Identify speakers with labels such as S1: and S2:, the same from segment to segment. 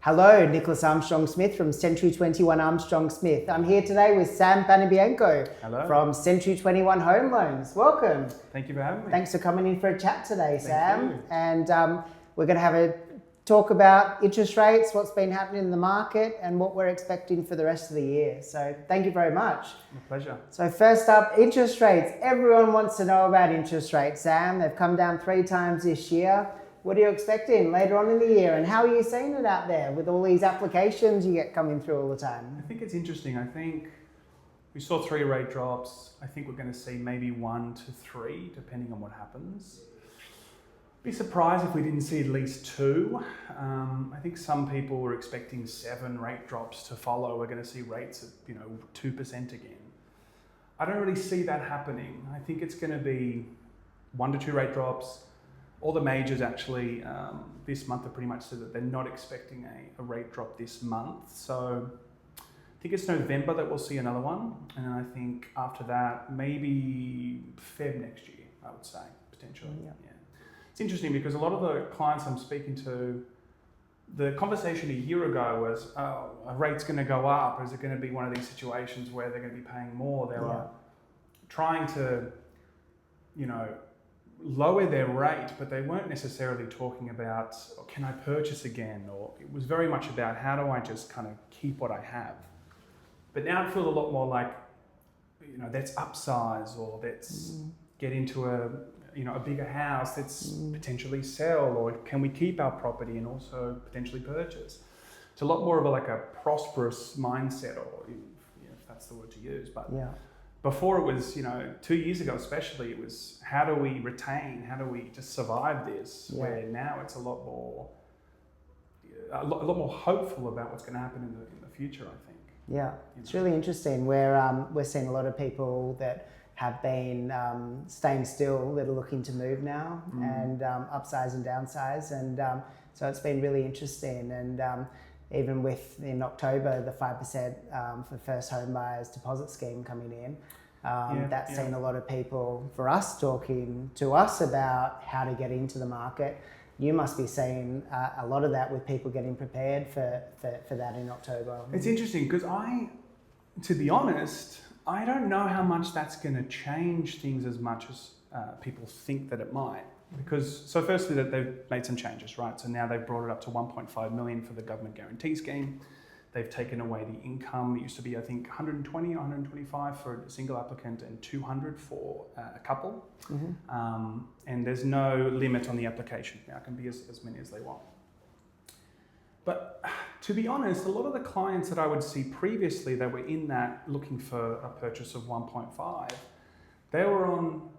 S1: Hello, Nicholas Armstrong-Smith from Century 21 Armstrong-Smith. I'm here today with Sam Panebianco from Century 21 Home Loans. Welcome.
S2: Thank you for having me.
S1: Thanks for coming in for a chat today, Sam.
S2: You.
S1: And we're going to have a talk about interest rates, what's been happening in the market, and what we're expecting for the rest of the year. So thank you very much.
S2: My pleasure.
S1: So first up, interest rates. Everyone wants to know about interest rates, Sam. They've come down 3 times this year. What are you expecting later on in the year, and how are you seeing it out there with all these applications you get coming through all the time?
S2: I think it's interesting. I think we saw 3 rate drops. I think we're going to see maybe 1 to 3, depending on what happens. Be surprised if we didn't see at least 2. I think some people were expecting 7 rate drops to follow. We're going to see rates at 2% again. I don't really see that happening. I think it's going to be 1 to 2 rate drops. All the majors actually this month have pretty much said that they're not expecting a rate drop this month. So I think it's November that we'll see another one. And then I think after that, maybe Feb next year, I would say, potentially. Yeah. It's interesting because a lot of the clients I'm speaking to, the conversation a year ago was, oh, a rate's going to go up. Is it going to be one of these situations where they're going to be paying more? They were trying to, lower their rate, but they weren't necessarily talking about, can I purchase again? Or it was very much about, how do I just kind of keep what I have? But now it feels a lot more like, let's upsize, or let's get into a bigger house, let's potentially sell, or can we keep our property and also potentially purchase? It's a lot more of a prosperous mindset, or if that's the word to use. But before it was, 2 years ago especially, it was, how do we retain, how do we just survive this? Where now it's a lot more hopeful about what's going to happen in the future, I think.
S1: Yeah, it's really interesting. We're seeing a lot of people that have been staying still that are looking to move now and upsize and downsize. And so it's been really interesting. And even with, in October, the 5% for first home buyers deposit scheme coming in, that's seen a lot of people, for us, talking to us about how to get into the market. You must be seeing a lot of that with people getting prepared for that in October.
S2: It's interesting because to be honest, I don't know how much that's going to change things as much as people think that it might. So firstly, that they've made some changes, right? So now they've brought it up to 1.5 million for the government guarantee scheme. They've taken away the income. It used to be, I think, 120 or 125 for a single applicant and 200 for a couple. And there's no limit on the application. Now it can be as many as they want. But to be honest, a lot of the clients that I would see previously that were in that looking for a purchase of 1.5, they were on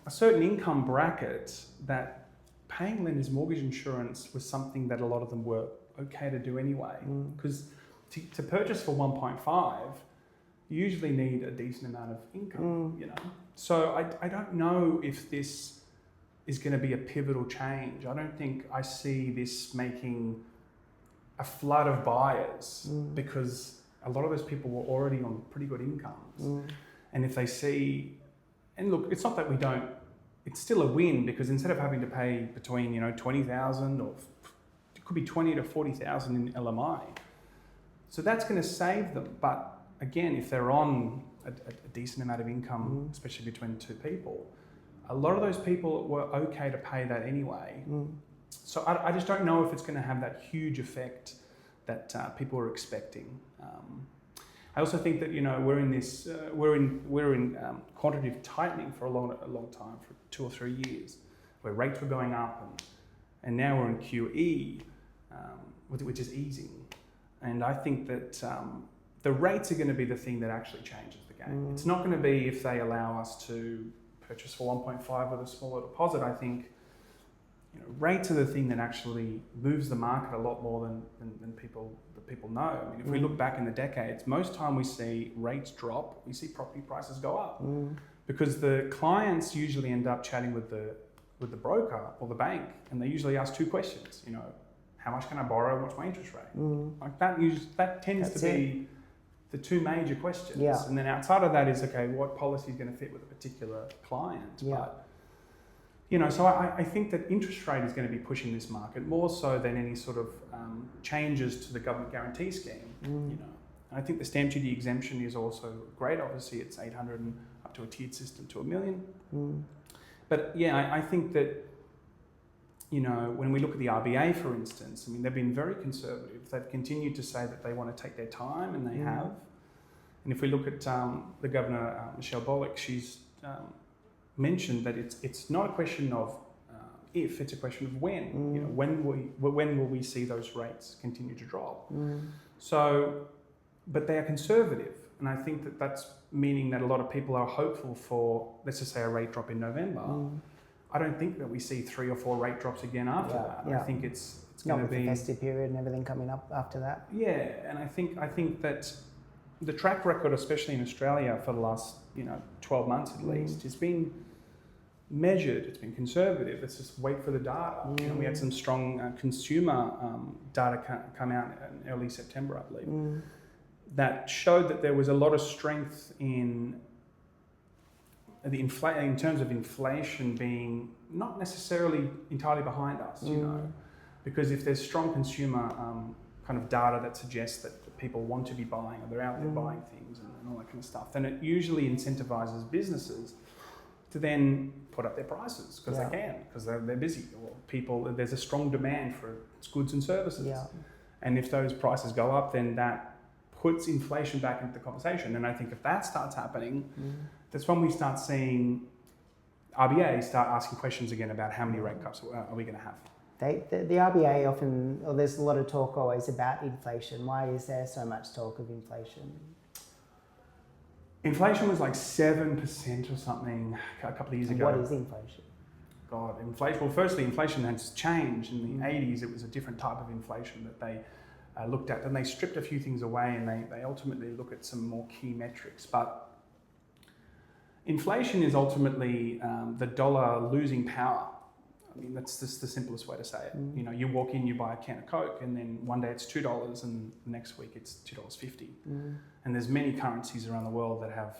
S2: a certain income bracket that paying lender's mortgage insurance was something that a lot of them were okay to do anyway. Because to purchase for 1.5, you usually need a decent amount of income, So I don't know if this is going to be a pivotal change. I don't think I see this making a flood of buyers because a lot of those people were already on pretty good incomes. And if they see, and look, it's not that it's still a win, because instead of having to pay between, 20,000 or it could be 20 to 40,000 in LMI. So that's going to save them. But again, if they're on a decent amount of income, especially between 2 people, a lot of those people were okay to pay that anyway. So I just don't know if it's going to have that huge effect that people are expecting. I also think that we're in this we're in quantitative tightening for a long time, for 2 or 3 years, where rates were going up, and now we're in QE, which is easing. And I think that the rates are going to be the thing that actually changes the game. It's not going to be if they allow us to purchase for 1.5 with a smaller deposit. I think rates are the thing that actually moves the market a lot more than people know. I mean, if we look back in the decades, most time we see rates drop, we see property prices go up, because the clients usually end up chatting with the broker or the bank, and they usually ask 2 questions. How much can I borrow? What's my interest rate? Like that tends to be the 2 major questions. And then outside of that is, okay, what policy is going to fit with a particular client? But So I think that interest rate is going to be pushing this market more so than any sort of changes to the government guarantee scheme. I think the stamp duty exemption is also great. Obviously, it's 800 and up to a tiered system to $1 million. But yeah, I think that, when we look at the RBA, for instance, they've been very conservative. They've continued to say that they want to take their time, and they have. And if we look at the Governor, Michelle Bullock, she's mentioned that it's not a question of if, it's a question of when. When will we see those rates continue to drop? So, but they are conservative, and I think that that's meaning that a lot of people are hopeful for, let's just say, a rate drop in November. I don't think that we see 3 or 4 rate drops again after that. I think it's going to be
S1: the festive period and everything coming up after that.
S2: Yeah, and I think that the track record, especially in Australia, for the last 12 months at least, has been measured. It's been conservative. Let's just wait for the data. We had some strong consumer data come out in early September, I believe, that showed that there was a lot of strength in in terms of inflation being not necessarily entirely behind us, because if there's strong consumer kind of data that suggests that people want to be buying, or they're out there buying things and all that kind of stuff, then it usually incentivizes businesses to then put up their prices because they can, because they're busy, or there's a strong demand for goods and services. And if those prices go up, then that puts inflation back into the conversation. And I think if that starts happening, that's when we start seeing RBA start asking questions again about how many rate cuts are we going to have.
S1: The RBA often, or there's a lot of talk always about inflation. Why is there so much talk of inflation?
S2: Inflation was like 7% or something a couple of years ago.
S1: What is inflation?
S2: God, inflation. Well, firstly, inflation has changed. In the 80s, it was a different type of inflation that they looked at. And they stripped a few things away, and they ultimately look at some more key metrics. But inflation is ultimately the dollar losing power. That's just the simplest way to say it. You walk in, you buy a can of Coke, and then one day it's $2, and the next week it's $2.50. And there's many currencies around the world that have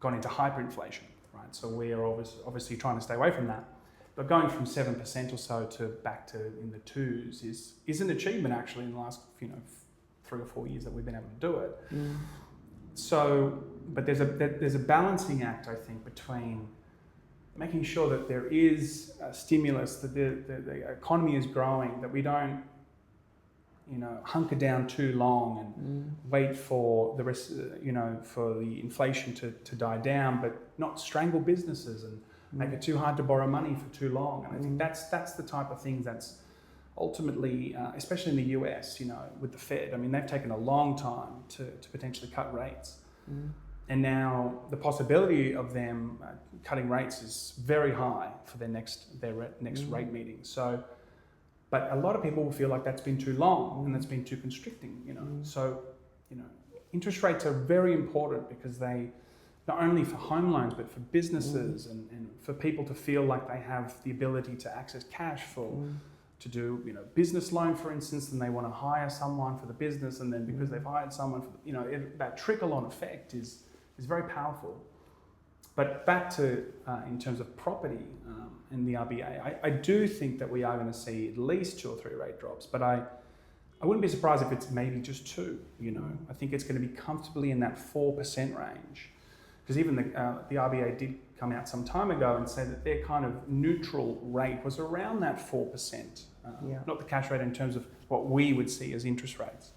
S2: gone into hyperinflation, right? So we are obviously trying to stay away from that. But going from 7% or so to back to in the 2s is an achievement actually in the last 3 or 4 years that we've been able to do it. So, but there's a balancing act, I think, between making sure that there is a stimulus, that the economy is growing, that we don't, hunker down too long and wait for the rest, for the inflation to die down, but not strangle businesses and make it too hard to borrow money for too long. And I think that's the type of thing that's ultimately, especially in the US, with the Fed. They've taken a long time to potentially cut rates. And now the possibility of them cutting rates is very high for their next rate meeting. So, but a lot of people will feel like that's been too long and that's been too constricting. So, interest rates are very important because they, not only for home loans but for businesses and for people to feel like they have the ability to access cash to do business loan, for instance, and they want to hire someone for the business, and then because they've hired someone for that trickle-on effect is very powerful. But back to in terms of property and the RBA, I do think that we are going to see at least 2 or 3 rate drops, but I wouldn't be surprised if it's maybe just 2. I think it's going to be comfortably in that 4% range, because even the RBA did come out some time ago and say that their kind of neutral rate was around that 4%, not the cash rate in terms of what we would see as interest rates.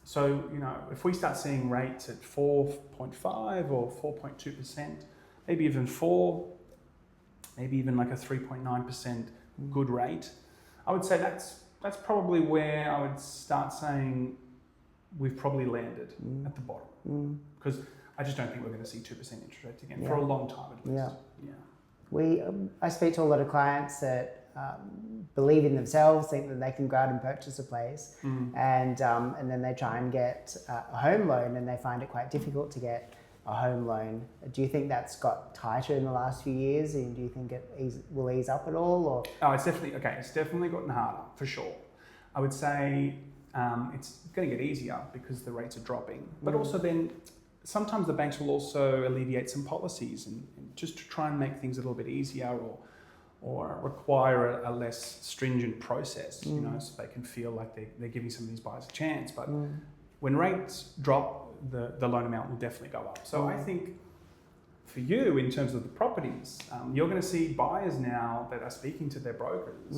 S2: So, if we start seeing rates at 4.5 or 4.2%, maybe even 4, maybe even like a 3.9% good rate, I would say that's probably where I would start saying we've probably landed at the bottom. Because I just don't think we're going to see 2% interest rates again for a long time at least.
S1: I speak to a lot of clients that believe in themselves, think that they can go out and purchase a place, and then they try and get a home loan, and they find it quite difficult to get a home loan. Do you think that's got tighter in the last few years, and do you think it will ease up at all? Or?
S2: Oh, it's definitely gotten harder for sure. I would say it's going to get easier because the rates are dropping, but also then sometimes the banks will also alleviate some policies and just to try and make things a little bit easier or require a less stringent process, you know, so they can feel like they're giving some of these buyers a chance. But when rates drop, the loan amount will definitely go up. So I think for you, in terms of the properties, you're going to see buyers now that are speaking to their brokers,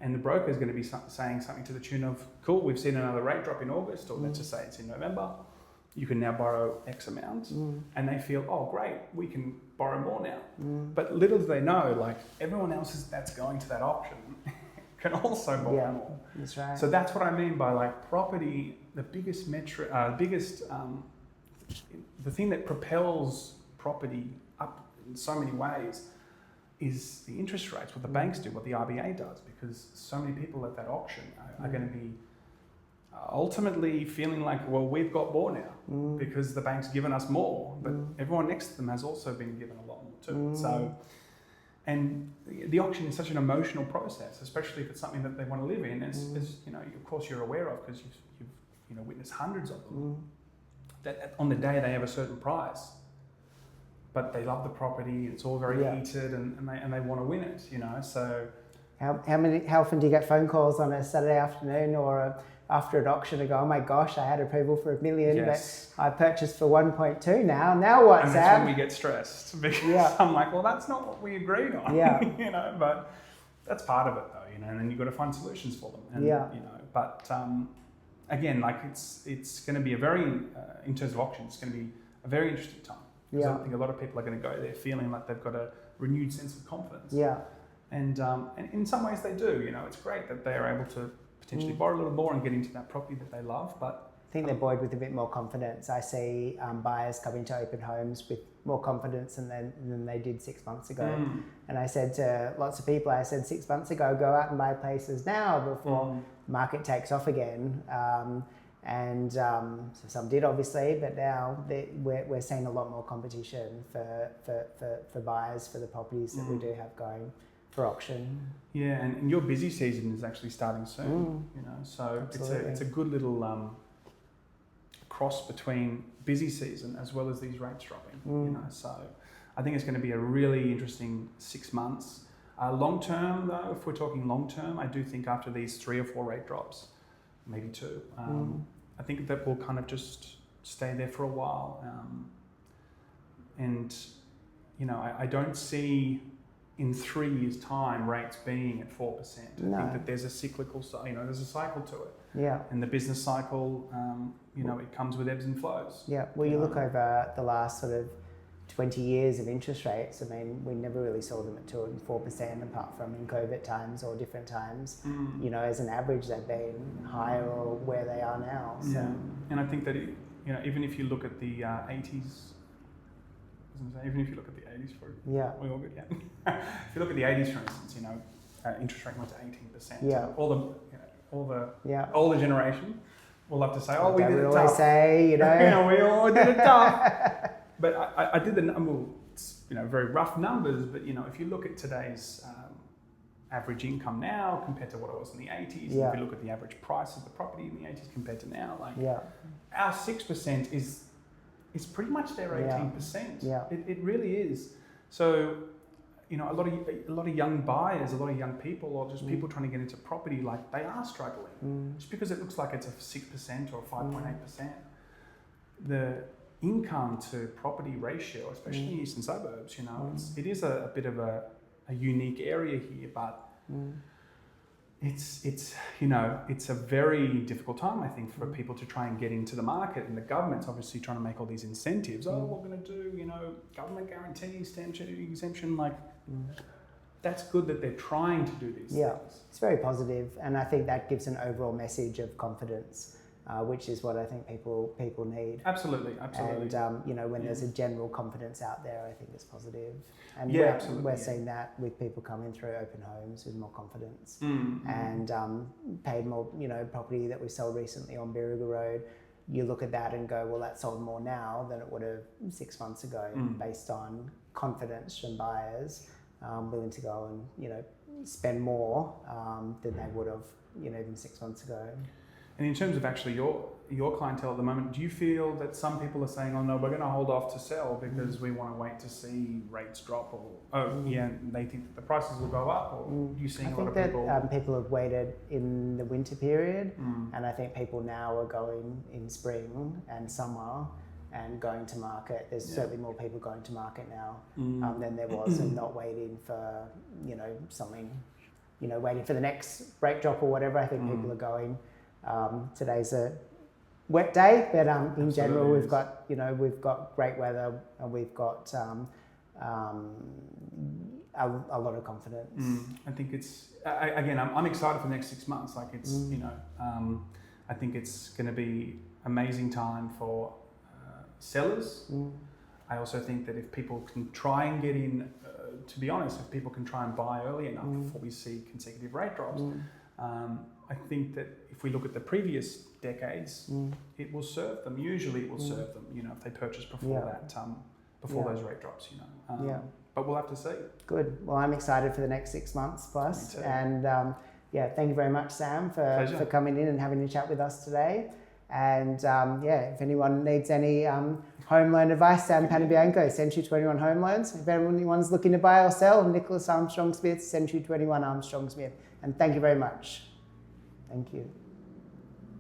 S2: and the broker is going to be saying something to the tune of, cool, we've seen another rate drop in August, or let's just say it's in November. You can now borrow X amount, and they feel, oh, great, we can borrow more now. But little do they know, like everyone else that's going to that option can also borrow more.
S1: That's right.
S2: So that's what I mean by like property. The biggest metric, the thing that propels property up in so many ways is the interest rates, what the banks do, what the RBA does, because so many people at that auction are going to be ultimately feeling like, well, we've got more now because the bank's given us more, but everyone next to them has also been given a lot more too. So, and the auction is such an emotional process, especially if it's something that they want to live in, as you know, of course you're aware of because you've witnessed hundreds of them. That on the day they have a certain price, but they love the property. It's all very heated, and they want to win it. You know, so
S1: how often do you get phone calls on a Saturday afternoon or after an auction and go, oh my gosh, I had approval for $1 million, but I purchased for 1.2 now. Now what,
S2: and
S1: Sam?
S2: that's when we get stressed because I'm like, well, that's not what we agreed on. You know, but that's part of it though. You know, and then you've got to find solutions for them. And, you know, but again, like it's going to be a very in terms of auctions, it's going to be a very interesting time. Because I think a lot of people are going to go there feeling like they've got a renewed sense of confidence. And in some ways they do. You know, it's great that they are able to potentially borrow a little more and get into that property that they love. But
S1: I think they're buoyed with a bit more confidence. I see buyers coming to open homes with more confidence than they did 6 months ago. And I said to lots of people, 6 months ago, go out and buy places now before the market takes off again. So some did obviously, but now we're seeing a lot more competition for buyers for the properties that we do have going for auction.
S2: Yeah, and your busy season is actually starting soon. You know, so it's a good little cross between busy season as well as these rates dropping. You know, so I think it's going to be a really interesting 6 months. Long term though, if we're talking long term, I do think after these 3 or 4 rate drops, maybe 2. I think that will kind of just stay there for a while. And, you know, I don't see in 3 years' time rates being at 4%. I think that there's a cyclical, you know, there's a cycle to it. And the business cycle, you know, it comes with ebbs and flows.
S1: Well, you look over the last sort of 20 years of interest rates, I mean, we never really saw them at 2 and 4% apart from in COVID times or different times. You know, as an average, they've been higher or where they are now. So.
S2: And I think that, you know, even if you look at the 80s, even if you look at the 80s, we all good, if you look at the 80s, for instance, you know, interest rate went to 18%. All the older generation will love to say, oh, we did it tough.
S1: Always say, you know.
S2: We all did it tough. But I did the number, you know, very rough numbers, but, you know, if you look at today's average income now compared to what it was in the 80s, if you look at the average price of the property in the 80s compared to now, like our 6% is pretty much their 18%. It really is. So, you know, a lot of young buyers, a lot of young people, or just people trying to get into property, like they are struggling. Just because it looks like it's a 6% or 5.8%, the income to property ratio, especially in eastern suburbs, you know, it is a bit of a unique area here, but it's you know, it's a very difficult time, I think, for people to try and get into the market, and the government's obviously trying to make all these incentives. Oh, we're going to do, you know, government guarantees, stamp duty exemption, like that's good that they're trying to do these things.
S1: It's very positive, and I think that gives an overall message of confidence. Which is what I think people need.
S2: Absolutely.
S1: And you know, when there's a general confidence out there, I think it's positive. And we're seeing that with people coming through open homes with more confidence. And paid more, you know, property that we sold recently on Birriga Road. You look at that and go, well, that sold more now than it would have 6 months ago, based on confidence from buyers willing to go and, you know, spend more than they would have, you know, even 6 months ago.
S2: And in terms of actually your clientele at the moment, do you feel that some people are saying, oh no, we're going to hold off to sell because we want to wait to see rates drop, or they think that the prices will go up, or are you seeing a lot of people?
S1: I think that people have waited in the winter period, and I think people now are going in spring and summer and going to market. There's certainly more people going to market now than there was, and not waiting for something, waiting for the next rate drop or whatever. I think people are going. Today's a wet day, but in general we've got great weather, and we've got a lot of confidence.
S2: I think it's I'm excited for the next 6 months. Like it's I think it's going to be amazing time for sellers. I also think that if people can try and get in, to be honest, if people can try and buy early enough before we see consecutive rate drops, I think that if we look at the previous decades, it will serve them. Usually it will serve them, if they purchase before that, before those rate drops, But we'll have to see.
S1: Good. Well, I'm excited for the next 6 months plus. And thank you very much, Sam, for coming in and having a chat with us today. And if anyone needs any home loan advice, Sam Panebianco, Century 21 Home Loans. If anyone's looking to buy or sell, Nicholas Armstrong-Smith, Century 21 Armstrong-Smith. And thank you very much. Thank you.